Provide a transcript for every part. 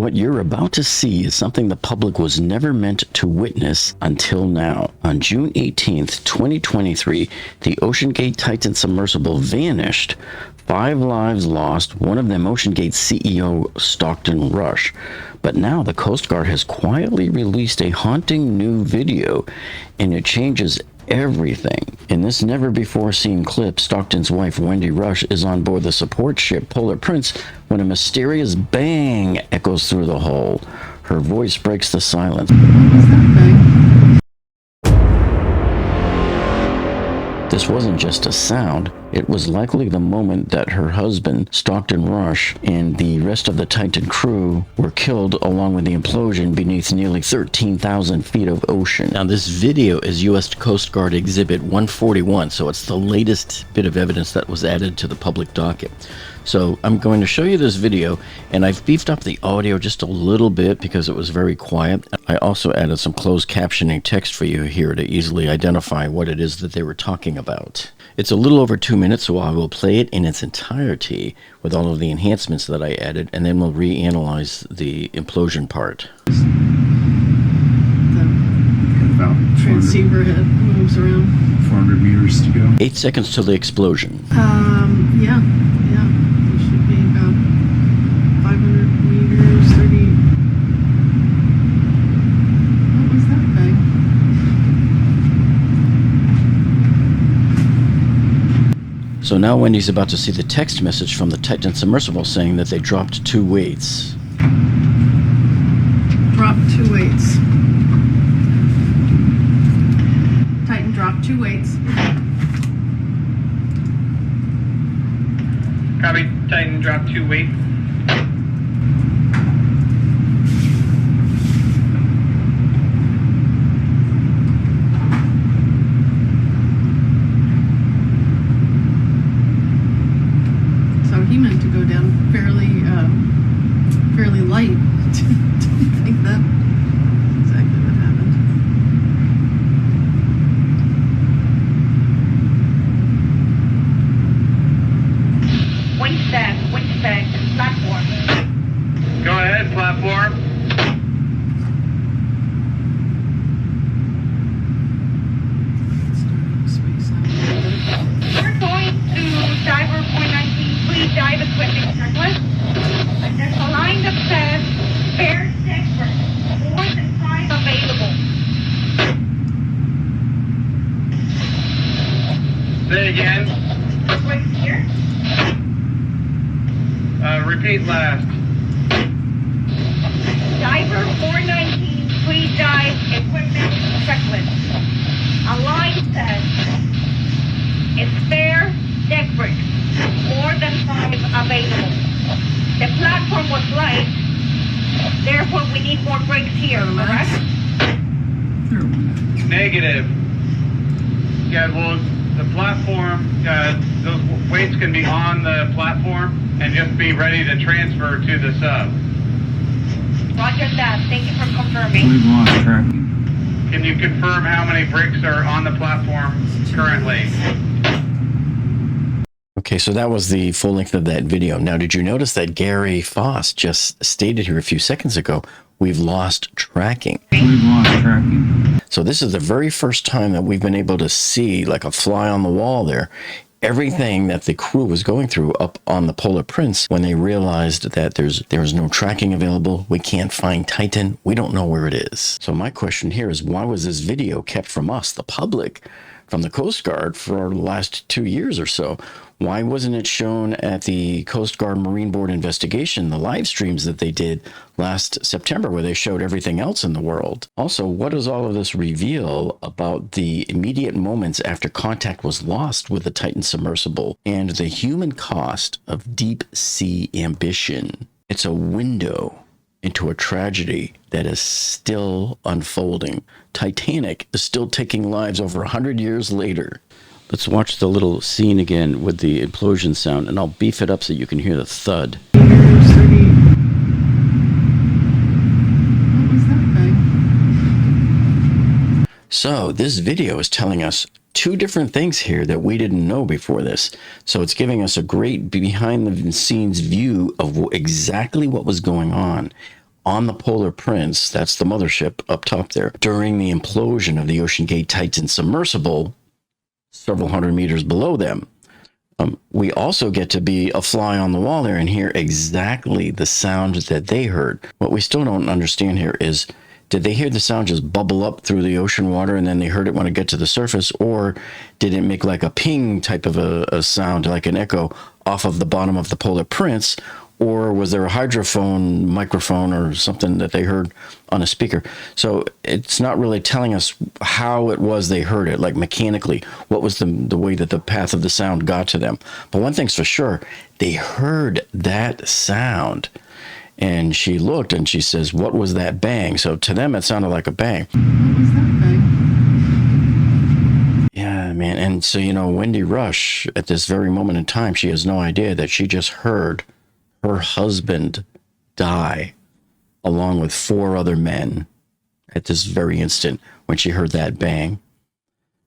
What you're about to see is something the public was never meant to witness until now. On June 18th, 2023, the OceanGate Titan submersible vanished. 5 lives lost, one of them OceanGate CEO Stockton Rush. But now the Coast Guard has quietly released a haunting new video, and it changes everything. In this never-before-seen clip, Stockton's wife, Wendy Rush, is on board the support ship Polar Prince when a mysterious bang echoes through the hull. Her voice breaks the silence. What was that bang? This wasn't just a sound. It was likely the moment that her husband, Stockton Rush, and the rest of the Titan crew were killed along with the implosion beneath nearly 13,000 feet of ocean. Now, this video is U.S. Coast Guard Exhibit 141, so it's the latest bit of evidence that was added to the public docket. So I'm going to show you this video, and I've beefed up the audio just a little bit because it was very quiet. I also added some closed captioning text for you here to easily identify what it is that they were talking about. It's a little over 2 minutes, so I will play it in its entirety with all of the enhancements that I added, and then we'll reanalyze the implosion part. The transceiver head moves around. 400 meters to go. 8 seconds till the explosion. Yeah. It should be about 500 meters, 30. What was that bang? So now Wendy's about to see the text message from the Titan submersible saying that they dropped 2 weights. Dropped 2 weights. Titan dropped 2 weights. Copy. Titan dropped 2 weights. So he meant to go down fairly light. Don't think that's exactly what happened. Windstand, platform. Go ahead, platform. We're going to diver 419, please dive equipment checklist. There's a line that says spare experts, more than 5 available. Say again. Right here. Repeat last. Diver 419, please dive equipment checklist. A line says spare deck bricks, more than 5 available. The platform was light, therefore we need more bricks here, correct? Negative. Yeah, well, the platform, those weights can be on the platform and just be ready to transfer to the sub. Roger that. Thank you for confirming. We've lost tracking. Can you confirm how many bricks are on the platform currently? Okay, so that was the full length of that video. Now, did you notice that Gary Foss just stated here a few seconds ago, we've lost tracking? We've lost tracking. So this is the very first time that we've been able to see, like a fly on the wall there, everything that the crew was going through up on the Polar Prince when they realized that there was no tracking available. We can't find Titan. We don't know where it is. So my question here is, why was this video kept from us, the public, from the Coast Guard for the last 2 years or so? Why wasn't it shown at the Coast Guard Marine Board investigation, the live streams that they did last September where they showed everything else in the world? Also, what does all of this reveal about the immediate moments after contact was lost with the Titan submersible and the human cost of deep sea ambition? It's a window into a tragedy that is still unfolding. Titanic is still taking lives over 100 years later. Let's watch the little scene again with the implosion sound, and I'll beef it up so you can hear the thud. What was that bang? So this video is telling us 2 different things here that we didn't know before this. So it's giving us a great behind the scenes view of exactly what was going on. on the Polar Prince, that's the mothership up top there, during the implosion of the OceanGate Titan submersible several hundred meters below them. We also get to be a fly on the wall there and hear exactly the sound that they heard. What we still don't understand here is, did they hear the sound just bubble up through the ocean water and then they heard it when it got to the surface, or did it make like a ping type of a sound, like an echo off of the bottom of the Polar Prince? Or was there a hydrophone microphone or something that they heard on a speaker? So it's not really telling us how it was they heard it, like mechanically. What was the way that the path of the sound got to them? But one thing's for sure, they heard that sound. And she looked and she says, what was that bang? So to them, it sounded like a bang. What was that bang? Yeah, man. And so, you know, Wendy Rush, at this very moment in time, she has no idea that she just heard her husband die along with 4 other men at this very instant when she heard that bang.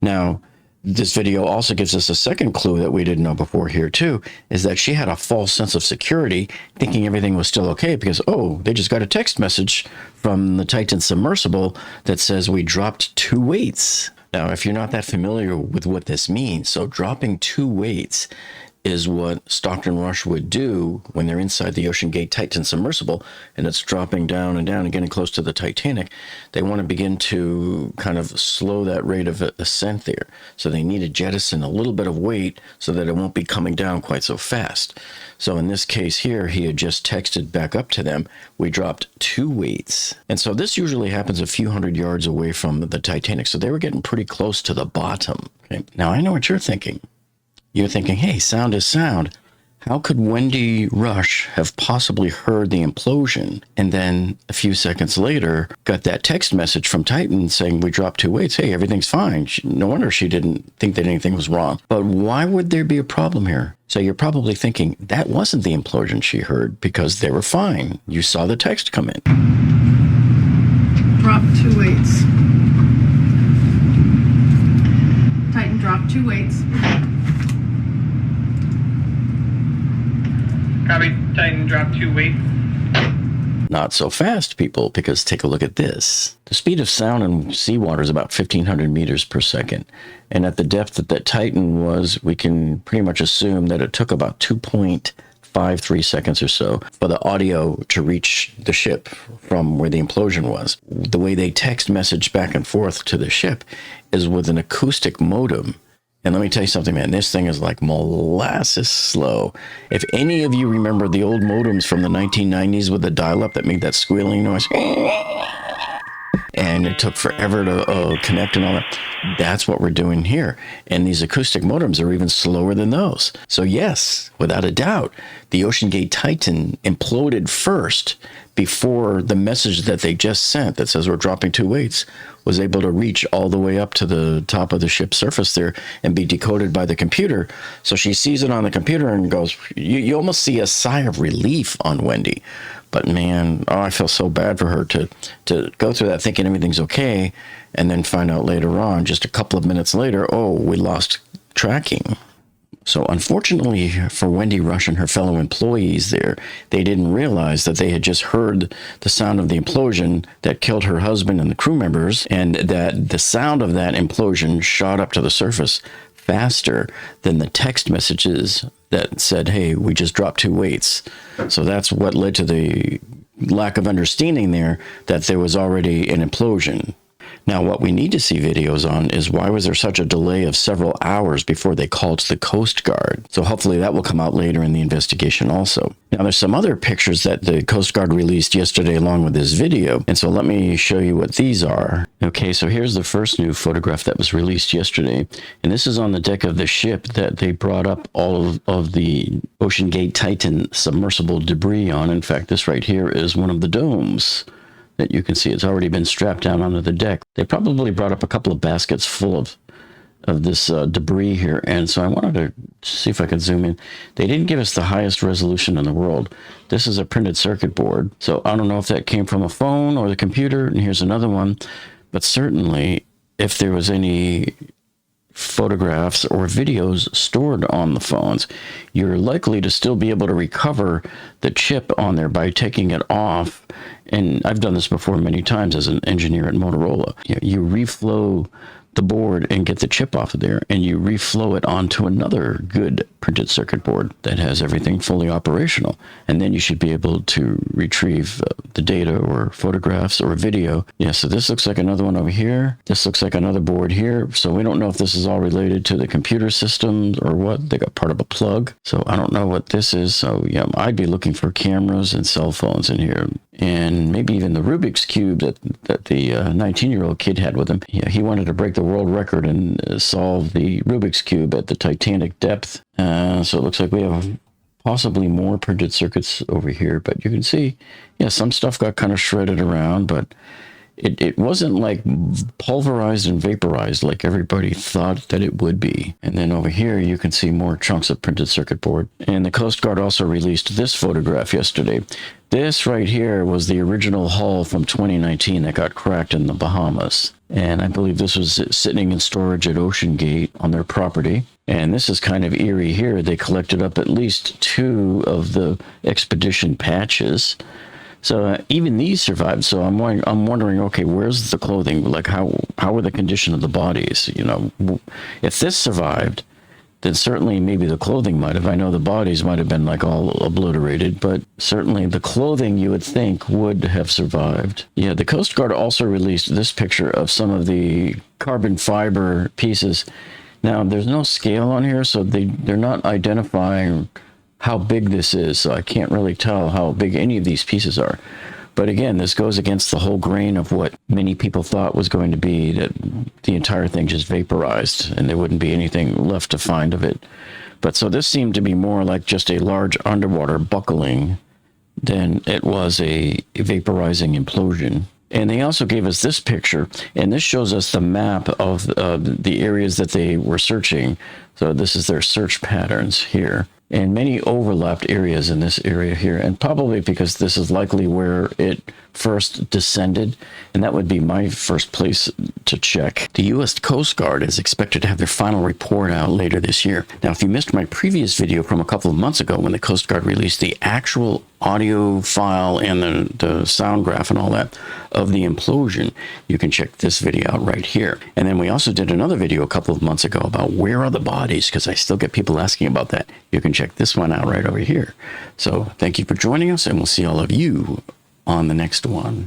Now, this video also gives us a second clue that we didn't know before here too, is that she had a false sense of security, thinking everything was still okay because, oh, they just got a text message from the Titan submersible that says we dropped 2 weights. Now, if you're not that familiar with what this means, so dropping 2 weights is what Stockton Rush would do when they're inside the OceanGate Titan submersible and it's dropping down and down and getting close to the Titanic. They want to begin to kind of slow that rate of ascent there. So they need to jettison a little bit of weight so that it won't be coming down quite so fast. So in this case here, he had just texted back up to them, we dropped 2 weights. And so this usually happens a few hundred yards away from the Titanic. So they were getting pretty close to the bottom. Okay? Now I know what you're thinking. You're thinking, hey, sound is sound. How could Wendy Rush have possibly heard the implosion and then a few seconds later got that text message from Titan saying we dropped 2 weights? Hey, everything's fine. No wonder she didn't think that anything was wrong. But why would there be a problem here? So you're probably thinking that wasn't the implosion she heard because they were fine. You saw the text come in. Dropped 2 weights. Titan dropped 2 weights. Copy. Titan drop 2 weight. Not so fast, people, because take a look at this. The speed of sound in seawater is about 1,500 meters per second. And at the depth that that Titan was, we can pretty much assume that it took about 2.53 seconds or so for the audio to reach the ship from where the implosion was. The way they text message back and forth to the ship is with an acoustic modem. And let me tell you something, man, this thing is like molasses slow. If any of you remember the old modems from the 1990s with the dial-up that made that squealing noise, and it took forever to connect and all that, that's what we're doing here. And these acoustic modems are even slower than those. So yes, without a doubt, the OceanGate Titan imploded first before the message that they just sent that says we're dropping 2 weights was able to reach all the way up to the top of the ship's surface there and be decoded by the computer. So she sees it on the computer and goes, you almost see a sigh of relief on Wendy. But man, oh, I feel so bad for her to go through that thinking everything's okay and then find out later on, just a couple of minutes later, oh, we lost tracking. So unfortunately for Wendy Rush and her fellow employees there, they didn't realize that they had just heard the sound of the implosion that killed her husband and the crew members, and that the sound of that implosion shot up to the surface faster than the text messages that said, hey, we just dropped 2 weights. So that's what led to the lack of understanding there that there was already an implosion. Now, what we need to see videos on is why was there such a delay of several hours before they called the Coast Guard? So hopefully that will come out later in the investigation also. Now, there's some other pictures that the Coast Guard released yesterday along with this video. And so let me show you what these are. Okay, so here's the first new photograph that was released yesterday. And this is on the deck of the ship that they brought up all of the OceanGate Titan submersible debris on. In fact, this right here is one of the domes that you can see. It's already been strapped down onto the deck. They probably brought up a couple of baskets full of this debris here. And so I wanted to see if I could zoom in. They didn't give us the highest resolution in the world. This is a printed circuit board. So I don't know if that came from a phone or the computer. And here's another one. But certainly if there was any photographs or videos stored on the phones, you're likely to still be able to recover the chip on there by taking it off and I've done this before many times as an engineer at Motorola. You reflow the board and get the chip off of there, and you reflow it onto another good printed circuit board that has everything fully operational, and then you should be able to retrieve the data or photographs or video. Yeah, so this looks like another one over here. This looks like another board here. So we don't know if this is all related to the computer systems or what. They got part of a plug, so I don't know what this is. So yeah, I'd be looking for cameras and cell phones in here, and maybe even the Rubik's Cube that the 19-year-old kid had with him. Yeah, he wanted to break the world record and solve the Rubik's Cube at the Titanic depth. So it looks like we have possibly more printed circuits over here, but you can see, yeah, some stuff got kind of shredded around, but it wasn't like pulverized and vaporized like everybody thought that it would be. And then over here, you can see more chunks of printed circuit board. And the Coast Guard also released this photograph yesterday. This right here was the original hull from 2019 that got cracked in the Bahamas. And I believe this was sitting in storage at OceanGate on their property. And this is kind of eerie here. They collected up at least 2 of the expedition patches. So even these survived. So I'm wondering, okay, where's the clothing? Like how are the condition of the bodies? You know, if this survived, then certainly maybe the clothing might have. I know the bodies might have been like all obliterated, but certainly the clothing you would think would have survived. Yeah, the Coast Guard also released this picture of some of the carbon fiber pieces. Now, there's no scale on here, so they're not identifying how big this is, so I can't really tell how big any of these pieces are. But again, this goes against the whole grain of what many people thought was going to be, that the entire thing just vaporized and there wouldn't be anything left to find of it. But so this seemed to be more like just a large underwater buckling than it was a vaporizing implosion. And they also gave us this picture, and this shows us the map of the areas that they were searching. So this is their search patterns here. And many overlapped areas in this area here, and probably because this is likely where it first descended, and that would be my first place to check. The U.S. Coast Guard is expected to have their final report out later this year. Now, if you missed my previous video from a couple of months ago when the Coast Guard released the actual audio file and the sound graph and all that of the implosion, you can check this video out right here. And then we also did another video a couple of months ago about where are the bodies, because I still get people asking about that. You can check this one out right over here. So thank you for joining us, and we'll see all of you on the next one.